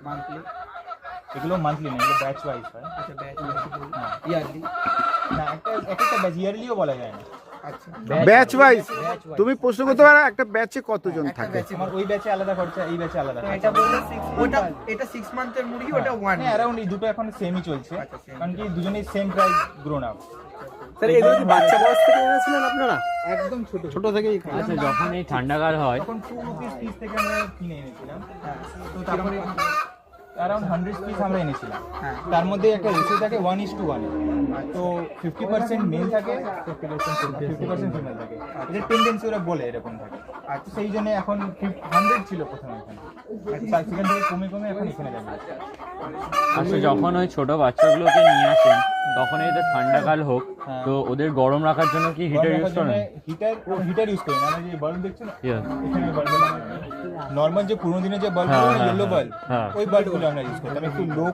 Monthly এগুলো monthly না, এগুলো ব্যাচ ওয়াইজ হয়। আচ্ছা ব্যাচ ইয়ারলি না, একটা ব্যাচ ইয়ারলিও বলা যায় না। আচ্ছা ব্যাচ ওয়াইজ Batch wise। তুমি প্রশ্ন করতে পারো একটা ব্যাচে কতজন একটা থাকে? ব্যাচে আমার ওই ব্যাচে আলাদা খরচা, এই ব্যাচে আলাদা খরচা। এটা বললে 6 ওটা এটা 6 মান্থের মুরগি ওটা 1 হ্যাঁ, অ্যারাউন্ড এই দুটো এখন সেমই চলছে, আচ্ছা, same। কারণ কি দুজনেই same price grown up. Sir এগুলো কি বাচ্চা বয়স থেকে এনেছিলেন আপনারা? একদম ছোট ছোট থেকেই আচ্ছা, যখন এই ঠান্ডাকাল হয় তখন 2 রুপিস পিস থেকে আমরা কিনে এনেছিলাম। হ্যাঁ তো তারপরে অ্যারাউন্ড 100 পিস আমরা এনেছিলাম। হ্যাঁ তার মধ্যে একটা রেশিও থাকে 1:1, তো 50% মেল থাকে, 50% ফিমেল থাকে। এটা টেন্ডেন্সি ওরা বলে এরকম থাকে। আর সেই জন্য এখন 100 ছিল প্রথমে এখানে, সেখান থেকে কমে কমে এখন এখানে যাবে। আচ্ছা, যখন ওই ছোট বাচ্চাগুলোকে নিয়ে আসেন তখন এই যে ঠান্ডাকাল হোক, হ্যাঁ। তো ওদের গরম রাখার জন্য কি হিটার ইউজ করেন? হিটার ইউজ করি না, আমরা যে বাল্ব দেখছো না Yeah. এখানে বাল্ব, নর্মাল যে পুরোনো দিনের যে বাল্ব, হ্যাঁ, হ্যাঁ, ইয়েলো বাল্ব, হ্যাঁ। ওই বাল্বগুলো আমরা ইউজ করতাম। একটু লো